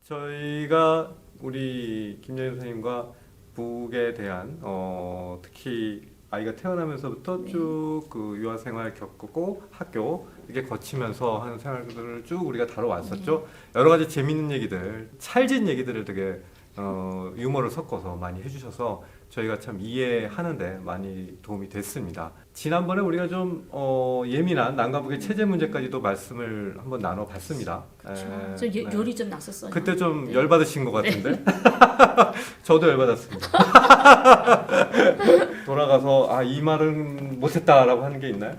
저희가 우리 김여인 선생님과 북에 대한 특히 아이가 태어나면서부터 쭉 그 유아 생활 겪고 학교 이렇게 거치면서 하는 생활들을 쭉 우리가 다뤄왔었죠. 여러 가지 재밌는 얘기들, 찰진 얘기들을 되게 유머를 섞어서 많이 해주셔서 저희가 참 이해하는데 많이 도움이 됐습니다. 지난번에 우리가 좀 예민한 남과 북의 체제 문제까지도 말씀을 한번 나눠봤습니다. 그렇죠. 저 열이 좀 났었어요. 그때 좀 네. 열받으신 것 같은데 저도 열받았습니다. 돌아가서 이 말은 못했다라고 하는 게 있나요?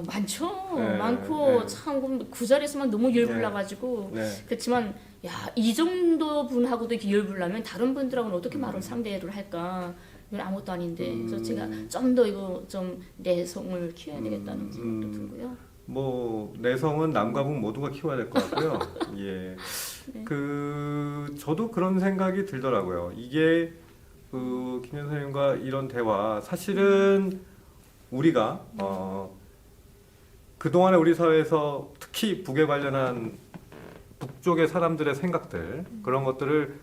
많죠. 네, 많고 네. 참 그 자리에서만 너무 열불나가지고 네. 그렇지만 이 정도 분하고도 이렇게 열불나면 다른 분들하고는 어떻게 말을 상대를 할까? 이건 아무것도 아닌데 그래서 제가 좀 더 이거 좀 내성을 키워야 되겠다는 생각도 들고요. 뭐 내성은 남과 북 모두가 키워야 될 것 같고요. 예. 네. 저도 그런 생각이 들더라고요. 이게 김현 선생님과 이런 대화 사실은 우리가 그동안에 우리 사회에서 특히 북에 관련한 북쪽의 사람들의 생각들 그런 것들을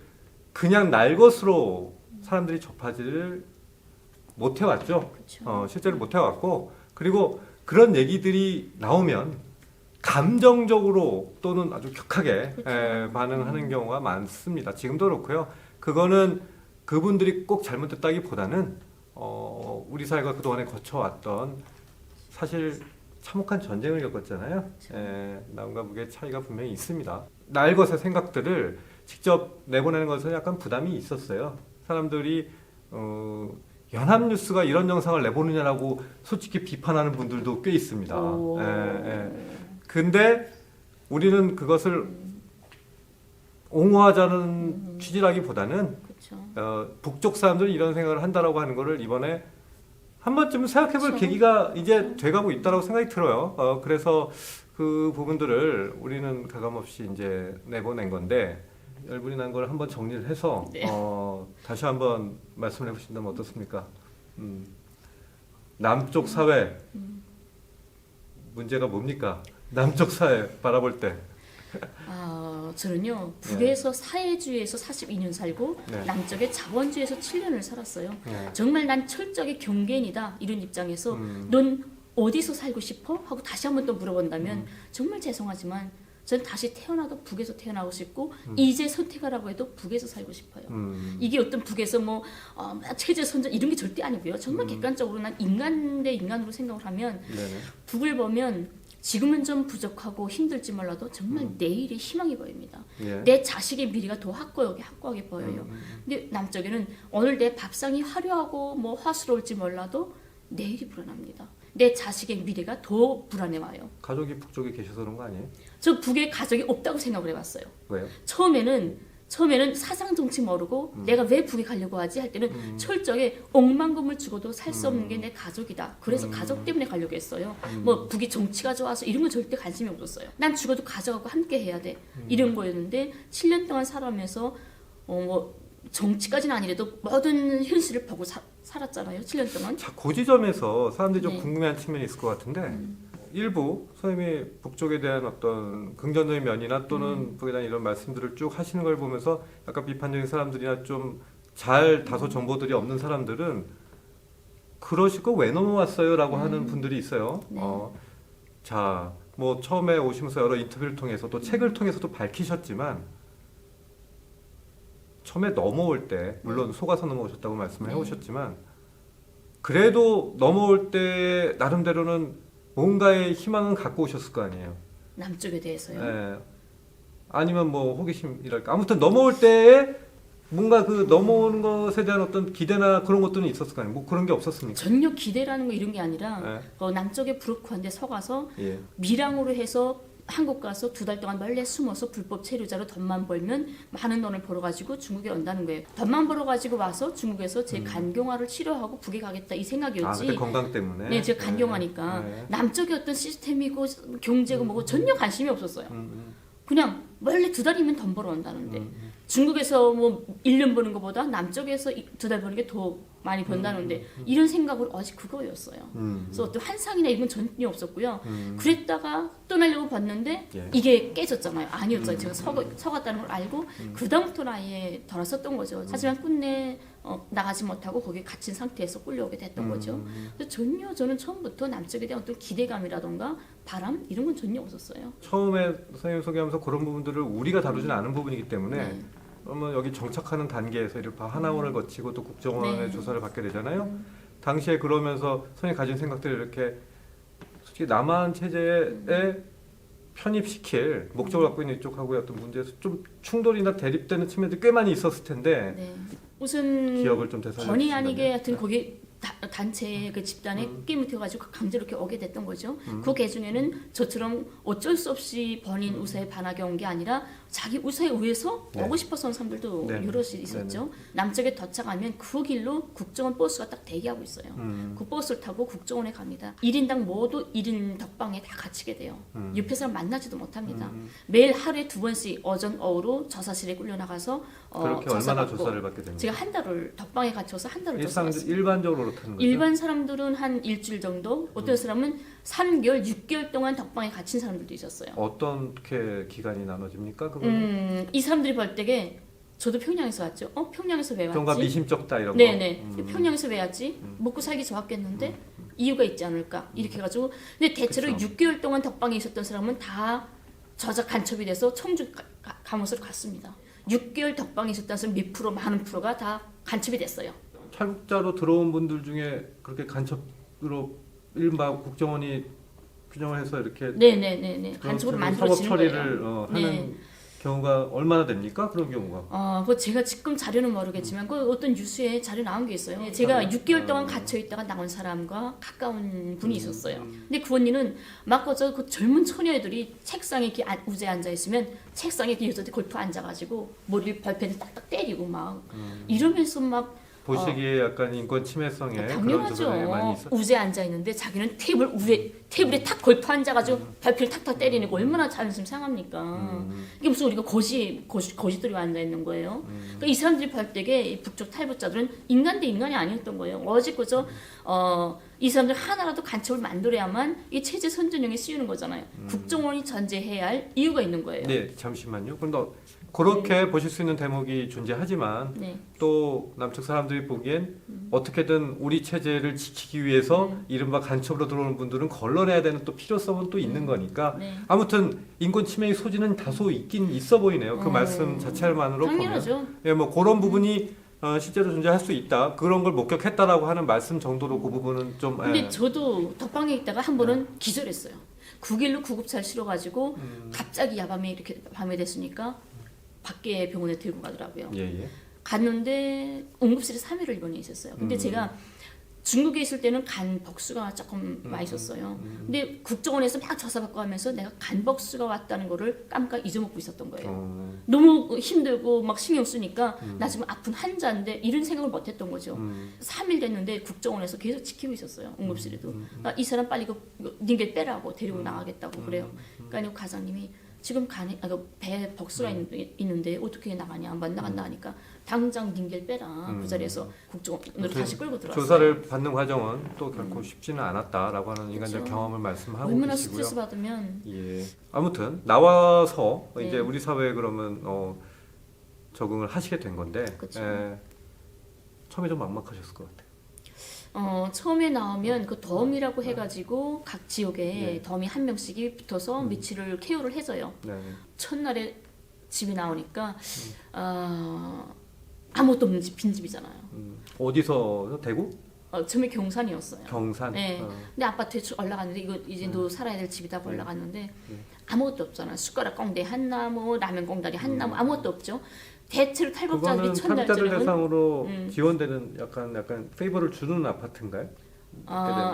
그냥 날 것으로 사람들이 접하지를 못해왔죠. 그렇죠. 실제로 못해왔고 그리고 그런 얘기들이 나오면 감정적으로 또는 아주 격하게 그렇죠. 반응하는 경우가 많습니다. 지금도 그렇고요. 그거는 그분들이 꼭 잘못됐다기보다는 우리 사회가 그동안에 거쳐왔던 사실 참혹한 전쟁을 겪었잖아요. 남과 북의 차이가 분명히 있습니다. 날 것의 생각들을 직접 내보내는 것은 약간 부담이 있었어요. 사람들이 연합뉴스가 이런 영상을 내보느냐라고 솔직히 비판하는 분들도 꽤 있습니다. 근데 우리는 그것을 옹호하자는 취지라기보다는 그렇죠. 북쪽 사람들이 이런 생각을 한다라고 하는 거를 이번에 한 번쯤 생각해볼 그렇죠. 계기가 이제 돼가고 있다라고 생각이 들어요. 그래서 그 부분들을 우리는 가감없이 이제 내보낸 건데 열분이 난 걸 한번 정리를 해서 네. 다시 한번 말씀을 해보신다면 어떻습니까? 남쪽 사회 문제가 뭡니까? 남쪽 사회 바라볼 때. 저는요 북에서 사회주의에서 42년 살고 네. 남쪽의 자본주의에서 7년을 살았어요. 네. 정말 난 철저하게 경계인이다 이런 입장에서 넌 어디서 살고 싶어? 하고 다시 한번 또 물어본다면 정말 죄송하지만 전 다시 태어나도 북에서 태어나고 싶고 이제 선택하라고 해도 북에서 살고 싶어요. 이게 어떤 북에서 체제 선전 이런 게 절대 아니고요. 정말 객관적으로 난 인간 대 인간으로 생각을 하면 네네. 북을 보면 지금은 좀 부족하고 힘들지 몰라도 정말 내일의 희망이 보입니다. 예. 내 자식의 미래가 더 확고하게 보여요. 근데 남쪽에는 오늘 내 밥상이 화려하고 화스러울지 몰라도 내일이 불안합니다. 내 자식의 미래가 더 불안해 와요. 가족이 북쪽에 계셔서 그런 거 아니에요? 저 북에 가족이 없다고 생각을 해봤어요. 왜요? 처음에는 사상 정치 모르고 내가 왜 북에 가려고 하지 할 때는 철저하게 억만금을 주고도 살 수 없는 게 내 가족이다. 그래서 가족 때문에 가려고 했어요. 북이 정치가 좋아서 이런 건 절대 관심이 없었어요. 난 죽어도 가족하고 함께 해야 돼. 이런 거였는데 7년 동안 살아가면서 정치까지는 아니래도 모든 현실을 보고 살았잖아요. 7년 동안. 자, 그 지점에서 사람들이 좀 네. 궁금해하는 측면이 있을 것 같은데 일부 선생님이 북쪽에 대한 어떤 긍정적인 면이나 또는 북에 대한 이런 말씀들을 쭉 하시는 걸 보면서 약간 비판적인 사람들이나 좀 잘 다소 정보들이 없는 사람들은 그러실 거 왜 넘어왔어요? 라고 하는 분들이 있어요. 네. 자, 처음에 오시면서 여러 인터뷰를 통해서 또 책을 통해서도 밝히셨지만 처음에 넘어올 때 물론 속아서 넘어오셨다고 말씀을 해오셨지만 그래도 넘어올 때 나름대로는 뭔가의 희망은 갖고 오셨을 거 아니에요. 남쪽에 대해서요. 예. 아니면 호기심이랄까. 아무튼 넘어올 때에 뭔가 그 넘어오는 것에 대한 어떤 기대나 그런 것들은 있었을 거 아니에요. 그런 게 없었습니까? 전혀 기대라는 거 이런 게 아니라 남쪽에 부르크한데 서가서 예. 밀항으로 해서 한국 가서 2달 동안 몰래 숨어서 불법 체류자로 돈만 벌면 많은 돈을 벌어가지고 중국에 온다는 거예요. 돈만 벌어가지고 와서 중국에서 제 간경화를 치료하고 북에 가겠다 이 생각이었지. 그때 건강 때문에. 네, 제가 간경화니까 남쪽의 어떤 시스템이고 경제고 뭐고 전혀 관심이 없었어요. 그냥 원래 2달이면 돈 벌어 온다는데 중국에서 1년 버는 것보다 남쪽에서 2달 버는 게 더 많이 번다는데 이런 생각으로 아직 그거였어요. 그래서 어떤 환상이나 이런 건 전혀 없었고요. 그랬다가 떠나려고 봤는데 예. 이게 깨졌잖아요. 아니었죠. 제가 속았다는 걸 알고 그다음부터는 아예 돌아섰던 거죠. 하지만 끝내 나가지 못하고 거기에 갇힌 상태에서 끌려오게 됐던 거죠. 그래서 전혀 저는 처음부터 남쪽에 대한 어떤 기대감이라던가 바람 이런 건 전혀 없었어요. 처음에 선생님 소개하면서 그런 부분들을 우리가 다루지는 않은 부분이기 때문에 네. 그러면 여기 정착하는 단계에서 이렇게 하나원을 거치고 또 국정원의 네. 조사를 받게 되잖아요. 당시에 그러면서 선생님이 가진 생각들을 이렇게 솔직히 남한 체제에 편입시킬 목적을 갖고 있는 이쪽하고의 어떤 문제에서 좀 충돌이나 대립되는 측면들이 꽤 많이 있었을 텐데 네. 우선 기억을 좀 되살려 번이 주시면. 아니게 하여튼 거기 단체 그 집단에 끼묻혀가지고 강제로 이렇게 오게 됐던 거죠. 그 계중에는 저처럼 어쩔 수 없이 번인 우사에 반하게 온 게 아니라 자기 우사에 의해서 네. 오고 싶어서 온 사람들도 네. 여럿이 있었죠. 남쪽에 도착하면 그 길로 국정원 버스가 딱 대기하고 있어요. 그 버스를 타고 국정원에 갑니다. 1인당 모두 1인 덕방에 다 갇히게 돼요. 옆에 사람 만나지도 못합니다. 매일 하루에 2번씩 오전 오후로 저사실에 끌려나가서 그렇게 얼마나 조사받고 조사를 받게 됩니까? 제가 한 달을 덕방에 갇혀서 한 달을 조사받았어요. 일반적으로 그렇다는 거죠? 일반 사람들은 한 일주일 정도, 어떤 사람은 3개월, 6개월 동안 덕방에 갇힌 사람들도 있었어요. 어떻게 기간이 나눠집니까? 그거는? 이 사람들이 볼 때게 저도 평양에서 왔죠. 평양에서 왜 뭔가 왔지? 미심쩍다 이런 거. 네네. 평양에서 왜 왔지? 먹고 살기 좋았겠는데 이유가 있지 않을까? 이렇게 해가지고 근데 대체로 그쵸. 6개월 동안 덕방에 있었던 사람은 다 저작 간첩이 돼서 청주 감옥으로 갔습니다. 6개월 덕방에 있었던 사람 몇 프로, 많은 프로가 다 간첩이 됐어요. 탈북자로 들어온 분들 중에 그렇게 간첩으로 이른바 국정원이 규정을 해서 이렇게 네네네네. 간첩으로 그런 만들어지는 사법 처리를 거예요. 하는 네. 경우가 얼마나 됩니까? 그런 경우가. 그 제가 지금 자료는 모르겠지만 그 어떤 뉴스에 자료 나온 게 있어요. 제가 6개월 동안 갇혀 있다가 나온 사람과 가까운 분이 있었어요. 근데 그 언니는 막 그 젊은 처녀들이 책상에 이렇게 우재에 앉아 있으면 책상에 이렇게 여자들 골프 앉아가지고 머리 발펜을 딱딱 때리고 막 이러면서 막 보시기에 약간 인권 침해성의 그런 당연하죠. 조사들이 많이 있어. 우재에 앉아 있는데 자기는 테이블에 탁 걸프 앉아가지고 발표를 탁탁 때리는 거 얼마나 자존심 상합니까? 이게 무슨 우리가 거지들이 앉아 있는 거예요. 그러니까 이 사람들이 볼 때게 북쪽 탈북자들은 인간 대 인간이 아니었던 거예요. 어제 그저 이 사람들 하나라도 간첩을 만들어야만 이 체제 선전용에 씌우는 거잖아요. 국정원이 전제해야 할 이유가 있는 거예요. 네, 잠시만요. 그런데 그렇게 보실 수 있는 대목이 존재하지만 네. 또 남측 사람들이 보기엔 어떻게든 우리 체제를 지키기 위해서 이른바 간첩으로 들어오는 분들은 걸러내야 되는 또 필요성은 또 있는 거니까 네. 아무튼 인권 침해의 소지는 다소 있긴 있어 보이네요. 그 말씀 자체만으로 보면 당연하죠. 예, 뭐 그런 부분이 실제로 존재할 수 있다. 그런 걸 목격했다라고 하는 말씀 정도로 그 부분은 좀 근데 예. 저도 덕방에 있다가 한 번은 기절했어요. 9일로 구급차를 실어가지고 갑자기 야밤에 이렇게 밤에 됐으니까 밖에 병원에 들고 가더라고요. 예, 예. 갔는데 응급실에 3일을 입원해 있었어요. 근데 제가 중국에 있을 때는 간 복수가 조금 많이 있었어요. 근데 국정원에서 막 조사받고 하면서 내가 간 복수가 왔다는 거를 깜빡 잊어먹고 있었던 거예요. 너무 힘들고 막 신경 쓰니까 나 지금 아픈 환자인데 이런 생각을 못 했던 거죠. 3일 됐는데 국정원에서 계속 지키고 있었어요. 응급실에도. 그러니까 이 사람 빨리 닌게 빼라고 데리고 나가겠다고 그래요. 그러니까 과장님이 지금 배 복수가 있는데 어떻게 나가냐 못 나간다 하니까 당장 닌겔 빼라 그 자리에서 국정원으로 다시 끌고 들어왔어요. 조사를 받는 과정은 또 결코 쉽지는 않았다라고 하는 인간적 그렇죠. 경험을 말씀하고 얼마나 계시고요. 스트레스 받으면 예. 아무튼 나와서 네. 이제 우리 사회에 그러면 적응을 하시게 된 건데 그쵸. 예. 처음에 좀 막막하셨을 것 같아요. 처음에 나오면 그 덤이라고 해가지고 각 지역에 네. 덤이 한 명씩이 붙어서 며칠을 케어를 해줘요. 네. 첫날에 집이 나오니까 아무것도 없는 집, 빈집이잖아요. 어디서 대구? 처음에 경산이었어요. 경산. 네. 근데 아파트에 올라갔는데 이거 이제 너 살아야 될 집이다 올라갔는데 아무것도 없잖아. 숟가락 꽁대 한 나무, 라면 공다리 한 나무 아무것도 없죠. 대체로 탈북자들이 그거는 첫날 탈북자들 저녁은 대상으로 지원되는 약간 페이버를 주는 아파트인가요?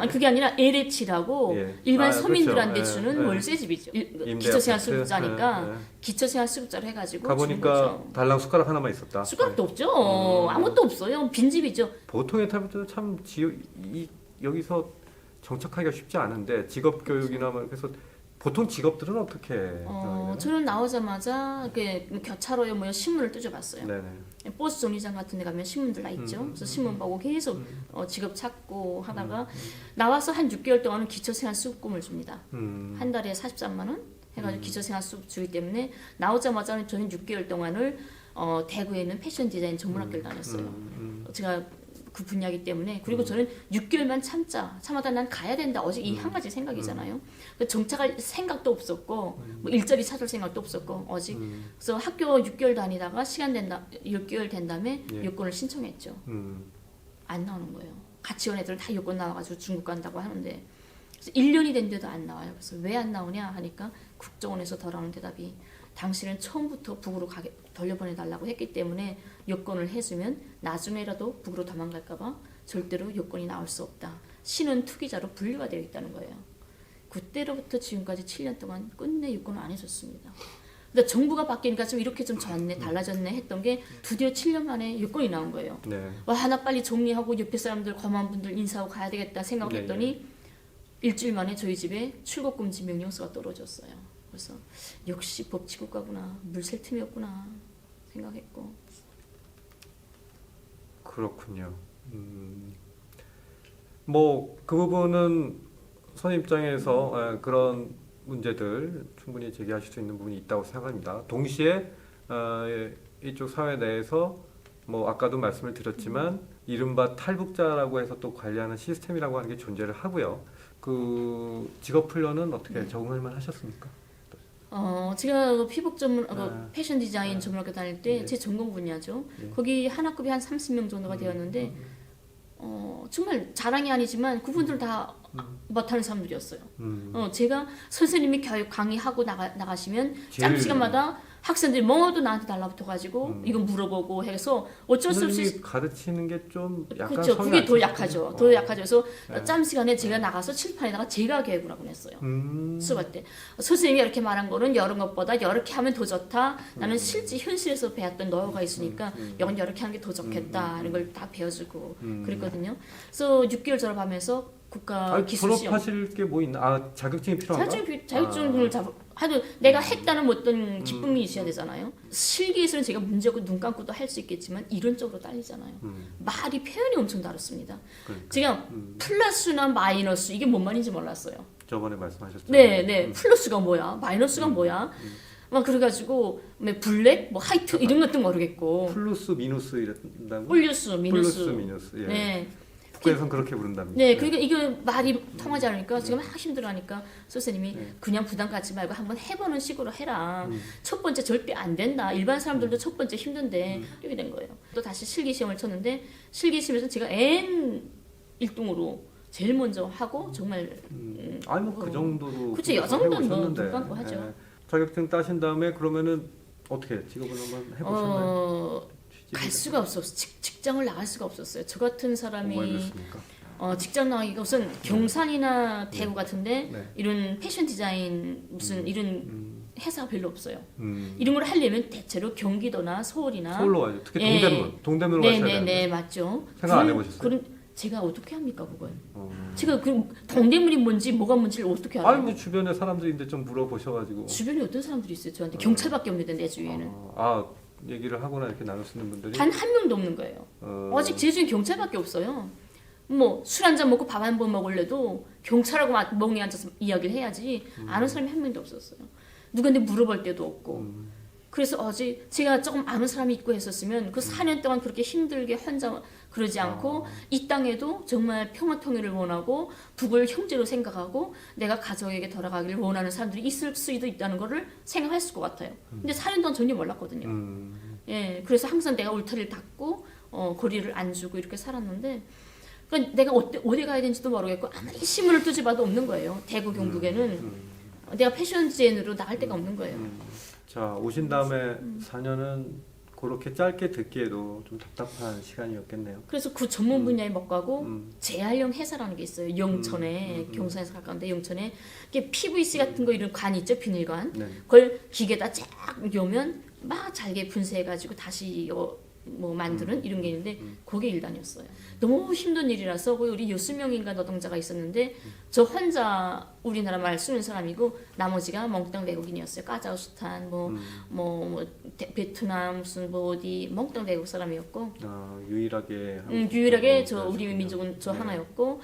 그게 아니라 LH라고 예. 일반 그렇죠. 서민들한테 예, 주는 예. 월세집이죠. 임대 기초생활수급자니까 아파트. 예, 예. 기초생활수급자를 해가지고 주는 가보니까 거죠. 달랑 숟가락 하나만 있었다. 숟가락도 없죠. 아무것도 없어요. 빈집이죠. 보통의 탈북자들 참 여기서 정착하기가 쉽지 않은데 직업 교육이나 뭐 그래서 보통 직업들은 어떻게? 저는 나오자마자 이렇게 교차로에 뭐 신문을 뜯어봤어요. 네네. 버스 정류장 같은 데 가면 신문들 다 있죠. 그래서 신문 보고 계속 직업 찾고 하다가 나와서 한 6개월 동안은 기초생활 수급금을 줍니다. 한 달에 43만 원 해가지고 기초생활 수급 주기 때문에 나오자마자 저는 6개월 동안을 대구에 있는 패션 디자인 전문학교를 다녔어요. 제가 그 분야이기 때문에. 그리고 저는 6개월만 참아다 난 가야 된다. 오직 이 한 가지 생각이잖아요. 정착할 생각도 없었고 뭐 일자리 찾을 생각도 없었고 오직 그래서 학교 6개월 다니다가 시간 된다 6개월 된 다음에 예. 요건을 신청했죠. 안 나오는 거예요. 같이 온 애들은 다 요건 나와가지고 중국 간다고 하는데 그래서 1년이 됐는데도 안 나와요. 그래서 왜 안 나오냐 하니까 국정원에서 돌아오는 대답이 당신은 처음부터 북으로 돌려보내달라고 했기 때문에 요건을 해주면 나중에라도 북으로 도망갈까봐 절대로 요건이 나올 수 없다. 신원 투기자로 분류가 되어 있다는 거예요. 그때로부터 지금까지 7년 동안 끝내 요건을 안 해줬습니다. 근데 정부가 바뀌니까 좀 이렇게 좀 달라졌네 했던 게 드디어 7년 만에 요건이 나온 거예요. 네. 와 하나 빨리 정리하고 옆에 사람들 검한 분들 인사하고 가야 되겠다 생각했더니 일주일 만에 저희 집에 출국금지 명령서가 떨어졌어요. 그래서 역시 법치국가구나, 물샐 틈이 없구나 생각했고. 그렇군요. 뭐 그 부분은 선 입장에서 그런 문제들 충분히 제기하실 수 있는 부분이 있다고 생각합니다. 동시에 이쪽 사회 내에서 뭐 아까도 말씀을 드렸지만 이른바 탈북자라고 해서 또 관리하는 시스템이라고 하는 게 존재를 하고요. 그 직업 훈련은 어떻게 적응할 만 하셨습니까? 제가 피복 전문, 아. 패션 디자인 전문학교 다닐 때 제 전공 분야죠. 거기 한 학급이 한 30명 정도가 되었는데 정말 자랑이 아니지만 그분들 다 못하는 사람들이었어요. 제가 선생님이 교육 강의하고 나가시면 짬 시간마다 학생들이 뭐도 나한테 달라붙어가지고 이거 물어보고 해서 어쩔 수 없이 선생님이 가르치는 게 좀 약간 그렇죠. 성이 그게 안 더 찼군요. 약하죠. 더 약하죠. 그래서 네. 짬 시간에 제가 나가서 칠판에다가 제가 교육을 하곤 했어요. 음. 수업할 때 선생님이 이렇게 말한 거는 여러 것보다 이렇게 하면 더 좋다. 나는 실제 현실에서 배웠던 노하우가 있으니까 이건 이렇게 하는 게 더 좋겠다. 이런 걸 다 배워주고 그랬거든요. 그래서 6개월 졸업하면서 국가 기술 시험 졸업하실 게 뭐 있나? 아, 자격증이 필요한가? 자격증을 하도 내가 했다는 어떤 기쁨이 있어야 되잖아요. 실기에서는 제가 문제 없고 눈 감고도 할 수 있겠지만 이론적으로 딸리잖아요. 말이 표현이 엄청 다릅니다. 그러니까. 제가 플러스나 마이너스 이게 뭔 말인지 몰랐어요. 저번에 말씀하셨죠. 네. 플러스가 뭐야? 마이너스가 뭐야? 막 그래가지고 뭐 블랙, 뭐 하이트 이런 것도 모르겠고 플러스 미누스 이랬다고? 플러스, 미누스. 플러스 미누스. 예. 네. 북에서는 그렇게 부른답니다. 네, 그러니까 이거 말이 통하지 않으니까 지금 막 힘들어하니까 선생님이 네. 그냥 부담 갖지 말고 한번 해보는 식으로 해라. 첫 번째 절대 안 된다. 일반 사람들도 첫 번째 힘든데 이렇게 된 거예요. 또 다시 실기 시험을 쳤는데 실기 시험에서 제가 N 1등으로 제일 먼저 하고 정말 아니 뭐 그 정도로. 그치, 요 정도는 뭐 해보셨는데. 눈 감고 하죠. 예. 자격증 따신 다음에 그러면은 어떻게 직업을 한번 해보셨나요? 갈 수가 없었어요. 직장을 나갈 수가 없었어요. 저 같은 사람이 뭐했습니까? 직장 나가기가 우선 경산이나 대구 같은데 네. 이런 패션 디자인 무슨 이런 회사가 별로 없어요. 음. 이런 걸 하려면 대체로 경기도나 서울이나 서울로 가죠. 특히 예. 동대문으로 가셔야 되는데. 네네네 맞죠. 생각 안 해보셨어요? 그런 제가 어떻게 합니까 그걸? 어. 제가 그 동대문이 뭔지 뭐가 뭔지를 어떻게 알아요? 아니 뭐 주변에 사람들인데 좀 물어보셔가지고. 주변에 어떤 사람들이 있어요? 저한테 경찰밖에 없는데 내 주위에는 얘기를 하거나 이렇게 나눌 수 있는 분들이. 단 한 명도 없는 거예요. 아직 제 주위에 경찰밖에 없어요. 뭐 술 한 잔 먹고 밥 한 번 먹을래도 경찰하고 멍에 앉아서 이야기를 해야지 아는 사람이 한 명도 없었어요. 누구한테 물어볼 때도 없고. 그래서 어제 제가 조금 아는 사람이 있고 했었으면 그 4년 동안 그렇게 힘들게 혼자 그러지 않고 이 땅에도 정말 평화 통일을 원하고 북을 형제로 생각하고 내가 가족에게 돌아가기를 원하는 사람들이 있을 수도 있다는 거를 생각했을 것 같아요. 근데 4년 동안 전혀 몰랐거든요. 예, 그래서 항상 내가 울타리를 닫고 거리를 안 주고 이렇게 살았는데 그러니까 내가 어디 가야 되는지도 모르겠고 아무리 신문을 뒤집어도 없는 거예요. 대구 경북에는 내가 패션 디자인으로 나갈 데가 없는 거예요. 자 오신 다음에 4년은 그렇게 짧게 듣기에도 좀 답답한 시간이었겠네요. 그래서 그 전문 분야에 못 가고 재활용 회사라는 게 있어요. 영천에 경산에서 가까운데 영천에 이게 PVC 같은 거 이런 관 있죠, 비닐관. 네. 그걸 기계다 쫙 요면 막 잘게 분쇄해가지고 다시 뭐 만드는 이런 게 있는데 그게 일단이었어요. 너무 힘든 일이라서 거기 우리 6명인가 노동자가 있었는데 저 혼자 우리나라 말 쓰는 사람이고 나머지가 멍땅 외국인이었어요. 카자흐스탄 베트남 무슨 뭐 어디 멍땅 외국 사람이었고 유일하게 유일하게 저 우리 하시군요. 민족은 저 네. 하나였고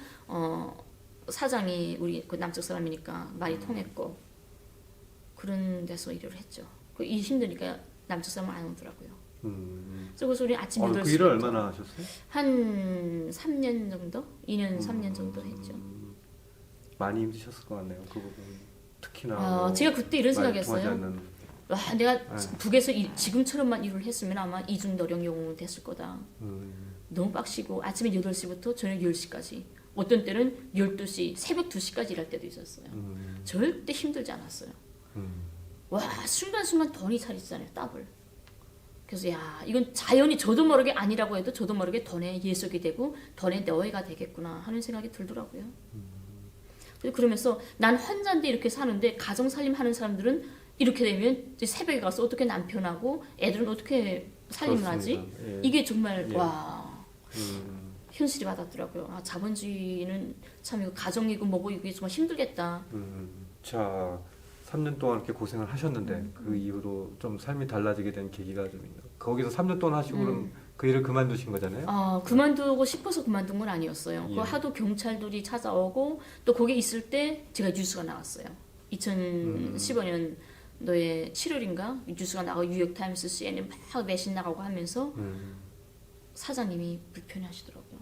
사장이 우리 그 남쪽 사람이니까 말이 통했고 그런 데서 일을 했죠. 이 힘드니까 남쪽 사람은 안 오더라고요. 그래서 우리 아침 8시부터 그 일을 얼마나 하셨어요? 한 3년 정도? 2년 3년 정도 했죠. 많이 힘드셨을 것 같네요. 그 부분 특히나 제가 그때 이런 말이 통하지 생각했어요. 않는. 와, 내가 북에서 지금처럼만 일을 했으면 아마 이중노령용 됐을 거다. 너무 빡시고 아침에 8시부터 저녁 10시까지 어떤 때는 12시, 새벽 2시까지 일할 때도 있었어요. 절대 힘들지 않았어요. 와, 순간순간 던이 차리잖아요. 더블. 그래서 야, 이건 자연히 저도 모르게 아니라고 해도 저도 모르게 던의 예속이 되고 던의 너해가 되겠구나 하는 생각이 들더라고요. 그러면서 난 혼자인데 이렇게 사는데 가정 살림하는 사람들은 이렇게 되면 이제 새벽에 가서 어떻게 남편하고 애들은 어떻게 살림을 하지? 그렇습니다. 예. 이게 정말 예. 와 현실이 와닿더라고요. 자본주의는 참 이거 가정이고 뭐고 이게 정말 힘들겠다. 자, 3년 동안 이렇게 고생을 하셨는데 그 이후로 좀 삶이 달라지게 된 계기가 좀 있나요? 거기서 3년 동안 하시고 그럼 그 일을 그만두신 거잖아요? 그만두고 싶어서 그만둔 건 아니었어요. 예. 그 하도 경찰들이 찾아오고 또 거기 있을 때 제가 뉴스가 나왔어요. 2015년도에 7월인가 뉴스가 나가고 뉴욕타임스, CNN 막 매신 나가고 하면서 사장님이 불편해하시더라고요.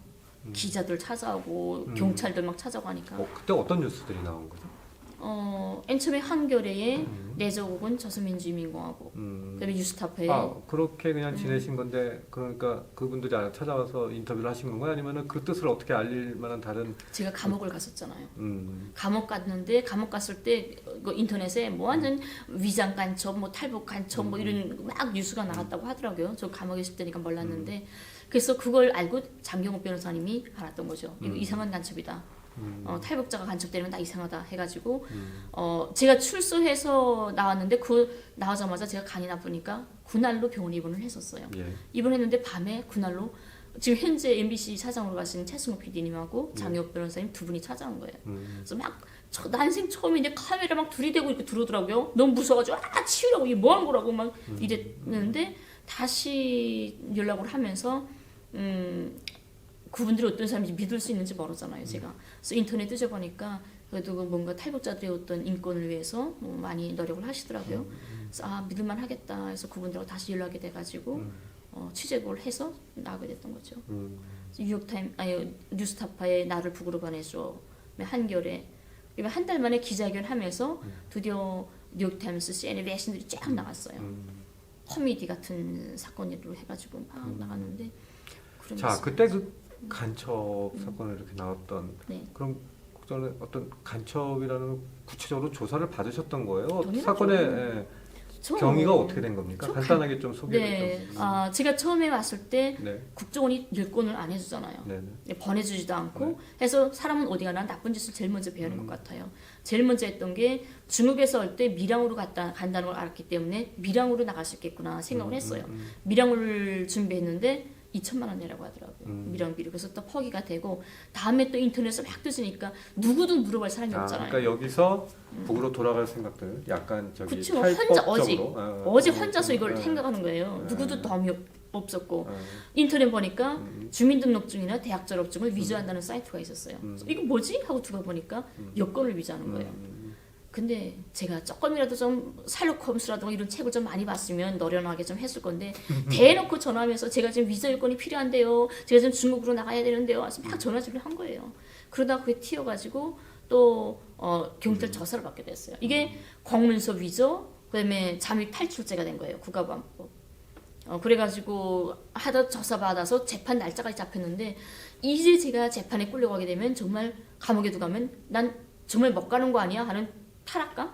기자들 찾아오고 경찰들 막 찾아오고 하니까 그때 어떤 뉴스들이 나온 거죠? 맨 처음에 한겨레에 내조국은 조선민주주의인공화국 그다음에 뉴스타파에 그렇게 그냥 지내신 건데 그러니까 그분들이 찾아와서 인터뷰를 하신 건가요? 아니면은 그 뜻을 어떻게 알릴 만한 다른 제가 감옥을 갔었잖아요. 음, 감옥 갔는데 감옥 갔을 때 그 인터넷에 뭐 완전 위장 간첩, 뭐 탈북 간첩, 뭐 이런 막 뉴스가 나갔다고 하더라고요. 저 감옥에 있을 때니까 몰랐는데 그래서 그걸 알고 장경호 변호사님이 알았던 거죠. 이거 이상한 간첩이다. 탈북자가 간첩되면 나 이상하다 해가지고 제가 출소해서 나왔는데 그 나오자마자 제가 간이 나쁘니까 군날로 병원에 입원을 했었어요. 예. 입원했는데 밤에 군날로 지금 현재 MBC 사장으로 가신 최승호 PD님하고 장혁 변호사님 두 분이 찾아온 거예요. 그래서 막 난생 처음인데 카메라 막 들이대고 이렇게 들어오더라고요. 너무 무서워가지고 치우라고 이게 뭐 하는 거라고 막 이랬는데 다시 연락을 하면서 그분들이 어떤 사람인지 믿을 수 있는지 모르잖아요, 제가. 그래서 인터넷 뒤져보니까 그래도 뭔가 탈북자들의 어떤 인권을 위해서 뭐 많이 노력을 하시더라고요. 그래서 믿을만 하겠다 해서 그분들하고 다시 연락이 돼가지고 취재를 해서 나오게 됐던 거죠. 뉴스타파에 나를 북으로 보내줘. 한겨레. 한 달 만에 기자회견하면서 드디어 뉴욕타임스, CNN 외신들이 쫙 나갔어요. 코미디 같은 사건으로 해가지고 막 나갔는데. 자, 그때 그 간첩 사건을 이렇게 나왔던 네. 그럼 저는 어떤 간첩이라는 구체적으로 조사를 받으셨던 거예요? 당연하죠. 사건의 경위가 어떻게 된 겁니까? 간단하게 좀 소개를 좀. 제가 처음에 왔을 때 네. 국정원이 일권을 안 해주잖아요. 네네. 보내주지도 않고 해서 사람은 어디 가나 나쁜 짓을 제일 먼저 배우는 것 같아요. 제일 먼저 했던 게 중국에서 올 때 밀양으로 간다는 걸 알았기 때문에 밀양으로 나갈 수 있겠구나 생각을 했어요. 밀양을 준비했는데 2천만 원 내라고 하더라고요. 밀양비를. 그래서 또 포기가 되고 다음에 또 인터넷에 막 뜨지니까 누구도 물어볼 사람이 없잖아요. 그러니까 여기서 북으로 돌아갈 생각들 약간 저기 그쵸. 혼자 탈법적으로 어제 혼자서 이걸 네. 생각하는 거예요. 누구도 도움이 없었고 인터넷 보니까 주민등록증이나 대학 졸업증을 위조한다는 사이트가 있었어요. 그래서 이거 뭐지? 하고 들어가 보니까 여권을 위조하는 거예요. 근데 제가 조금이라도 좀 샬록 홈스라든가 이런 책을 좀 많이 봤으면 노련하게 좀 했을 건데 대놓고 전화하면서 제가 지금 위자 여권이 필요한데요. 제가 지금 중국으로 나가야 되는데요. 그래서 막 전화질을 한 거예요. 그러다 그게 튀어가지고 또 경찰 조사를 받게 됐어요. 이게 공문서 위조, 그다음에 잠입 탈출죄가 된 거예요. 국가보안법. 그래가지고 하다 조사 받아서 재판 날짜까지 잡혔는데 이제 제가 재판에 끌려가게 되면 정말 감옥에도 가면 난 정말 못 가는 거 아니야 하는 탈악감?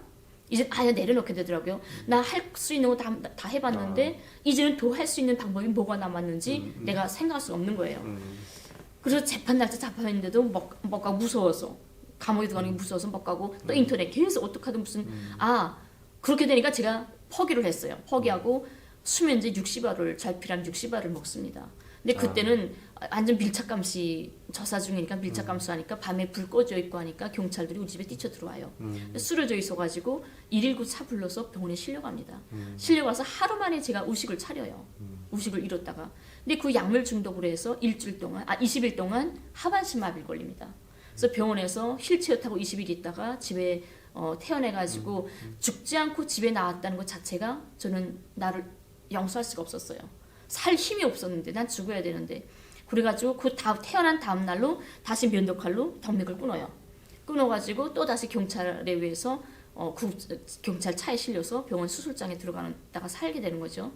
이제 아예 내려놓게 되더라고요. 나 할 수 있는 거 다 해봤는데 이제는 더 할 수 있는 방법이 뭐가 남았는지 내가 생각할 수 없는 거예요. 그래서 재판 날짜 잡혀있는데도 못 가고 무서워서 감옥에 들어가는 게 무서워서 못 가고 또 인터넷 계속 어떡하든 무슨 그렇게 되니까 제가 포기를 했어요. 포기하고 수면제 60알을 잘피란 60알을 먹습니다. 근데 그때는 완전 밀착감시 저사 중이니까 밀착감시 하니까 밤에 불 꺼져 있고 하니까 경찰들이 우리 집에 뛰쳐 들어와요. 쓰러져 있어가지고 119 차 불러서 병원에 실려갑니다. 실려가서 하루 만에 제가 의식을 차려요. 의식을 잃었다가. 근데 그 약물 중독으로 해서 20일 동안 하반신 마비를 걸립니다. 그래서 병원에서 휠체어 타고 20일 있다가 집에 태어나가지고 죽지 않고 집에 나왔다는 것 자체가 저는 나를 용서할 수가 없었어요. 살 힘이 없었는데 난 죽어야 되는데 그래가지고 태어난 다음 날로 다시 면도칼로 덕맥을 끊어요. 끊어가지고 또 다시 경찰에 의해서 경찰 차에 실려서 병원 수술장에 들어가다가 살게 되는 거죠.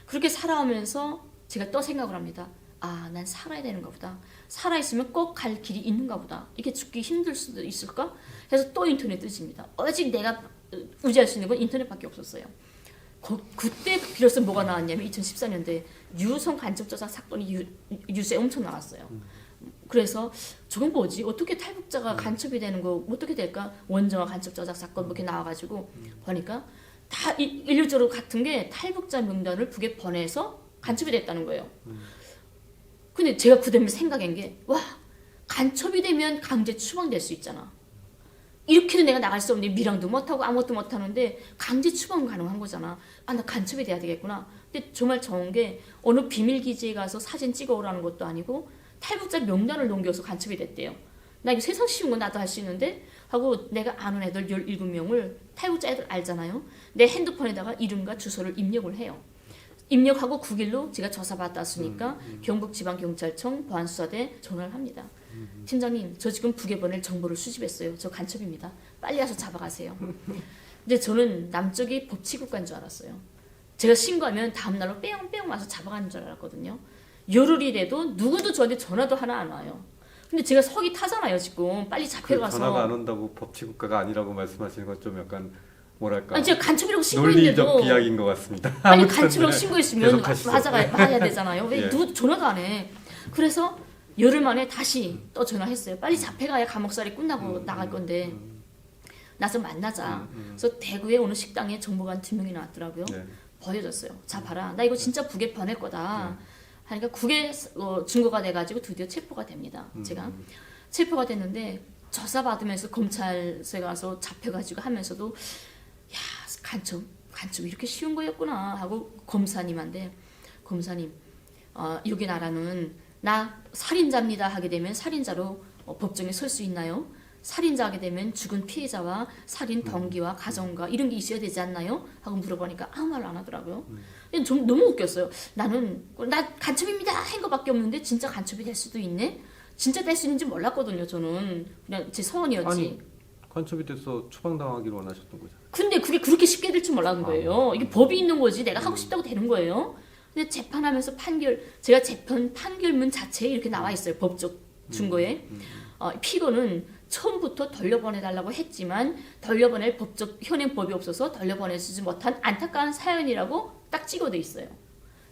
그렇게 살아오면서 제가 또 생각을 합니다. 아, 난 살아야 되는가 보다. 살아있으면 꼭 갈 길이 있는가 보다. 이렇게 죽기 힘들 수도 있을까? 그래서 또 인터넷 뜨집니다. 오직 내가 의지할 수 있는 건 인터넷밖에 없었어요. 그때 비로소 뭐가 나왔냐면 2014년도에 유성 간첩 조작 사건이 뉴스에 엄청 나왔어요. 그래서 저건 뭐지? 어떻게 탈북자가 간첩이 되는 거 어떻게 될까? 원정화 간첩 조작 사건 뭐 이렇게 나와가지고 보니까 다 일률적으로 같은 게 탈북자 명단을 북에 보내서 간첩이 됐다는 거예요. 근데 제가 그다음에 생각한 게 와, 간첩이 되면 강제 추방될 수 있잖아. 이렇게도 내가 나갈 수 없는데 밀항도 못하고 아무것도 못하는데 강제 추방 가능한 거잖아. 아, 나 간첩이 돼야 되겠구나. 근데 정말 좋은 게 어느 비밀기지에 가서 사진 찍어오라는 것도 아니고 탈북자 명단을 넘겨서 간첩이 됐대요. 나 이거 세상 쉬운 건 나도 할 수 있는데 하고 내가 아는 애들 17명을 탈북자 애들 알잖아요. 내 핸드폰에다가 이름과 주소를 입력을 해요. 입력하고 9일로 제가 조사받았으니까 경북지방경찰청 보안수사대 전화를 합니다. 팀장님, 저 지금 북에 보낼 정보를 수집했어요. 저 간첩입니다. 빨리 와서 잡아가세요. 근데 저는 남쪽이 법치국가인 줄 알았어요. 제가 신고하면 다음날로 빼용 와서 잡아가는 줄 알았거든요. 열흘이 돼도 누구도 저한테 전화도 하나 안 와요. 근데 제가 석이 타잖아요 지금. 빨리 잡혀가서. 전화가 안 온다고 법치국가가 아니라고 말씀하시는 건 좀 약간 뭐랄까. 아니 제가 간첩이라고 논리적 신고했는데도 비약인 것 같습니다. 아니 아무튼 간첩이라고 네. 신고했으면 계속하시죠. 맞아야 되잖아요. 왜 예. 누구 전화도 안 해. 그래서 열흘 만에 다시 또 전화했어요. 빨리 잡혀가야 감옥살이 끝나고 나갈 건데 나서 만나자. 그래서 대구에 어느 식당에 정보관 2명이 나왔더라고요. 네. 보여줬어요. 자 봐라, 나 이거 진짜 북에 보낼 거다. 하니까 국에 증거가 돼가지고 드디어 체포가 됩니다. 제가 체포가 됐는데 조사받으면서 검찰서에 가서 잡혀가지고 하면서도 야, 간첩 이렇게 쉬운 거였구나 하고 검사님한테 검사님, 여기 나라는 나 살인자입니다 하게 되면 살인자로 법정에 설 수 있나요? 살인자 하게 되면 죽은 피해자와 살인 동기와 가정과 이런 게 있어야 되지 않나요? 하고 물어보니까 아무 말 안 하더라고요. 좀 너무 웃겼어요. 나 간첩입니다 한 거밖에 없는데 진짜 간첩이 될 수도 있네? 진짜 될 수 있는지 몰랐거든요. 저는 그냥 제 서원이었지. 아니, 간첩이 돼서 추방당하기를 원하셨던 거잖아요. 근데 그게 그렇게 쉽게 될 줄 몰랐는 거예요. 이게 법이 있는 거지 내가 하고 싶다고 되는 거예요. 근데 재판하면서 제가 재판 판결문 자체에 이렇게 나와 있어요. 법적 증거에. 피고는 처음부터 돌려보내달라고 했지만 돌려보낼 법적 현행법이 없어서 돌려보내주지 못한 안타까운 사연이라고 딱 찍어져 있어요.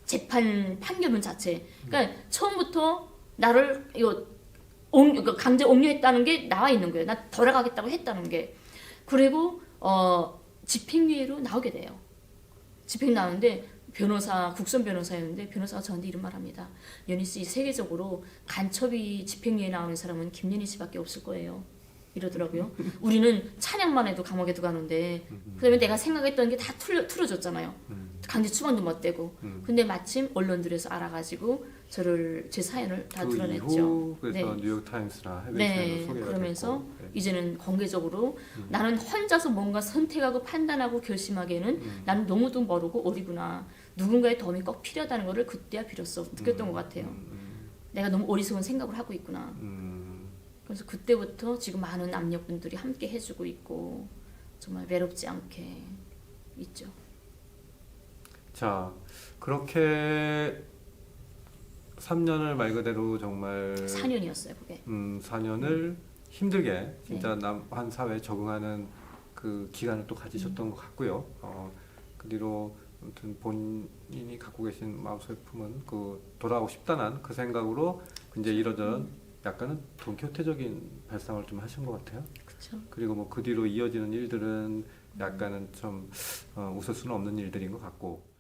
재판 판결문 자체. 그러니까 처음부터 나를 강제 옥류했다는 게 나와 있는 거예요. 나 돌아가겠다고 했다는 게. 그리고 집행유예로 나오게 돼요. 집행 나오는데 국선 변호사였는데 변호사가 저한테 이런 말합니다. 연희 씨, 세계적으로 간첩이 집행유예 나오는 사람은 김연희 씨밖에 없을 거예요. 이러더라고요. 우리는 찬양만 해도 감옥에 들어가는데 그다음에 내가 생각했던 게 다 틀어졌잖아요. 강제 추방도 못 되고. 근데 마침 언론들에서 알아가지고 제 사연을 다 드러냈죠. 이후 그래서 네. 뉴욕타임스나 해외 네, 소개가 그러면서 됐고. 네. 이제는 공개적으로 나는 혼자서 뭔가 선택하고 판단하고 결심하기에는 나는 너무도 모르고 어리구나. 누군가의 도움이 꼭 필요하다는 것을 그때야 비로소 느꼈던 것 같아요. 내가 너무 어리석은 생각을 하고 있구나. 그래서 그때부터 지금 많은 남녀분들이 함께 해주고 있고 정말 외롭지 않게 있죠. 자, 그렇게 3년을 말 그대로 정말 4년이었어요, 그게. 4년을 힘들게 진짜 남한 사회에 적응하는 그 기간을 또 가지셨던 것 같고요. 그 뒤로 아무튼 본인이 갖고 계신 마음속의 품은 그 돌아오고 싶다는 그 생각으로 이제 이러저런 약간은 돈키호테적인 발상을 좀 하신 것 같아요. 그렇죠. 그리고 뭐 그 뒤로 이어지는 일들은 약간은 좀 웃을 수는 없는 일들인 것 같고.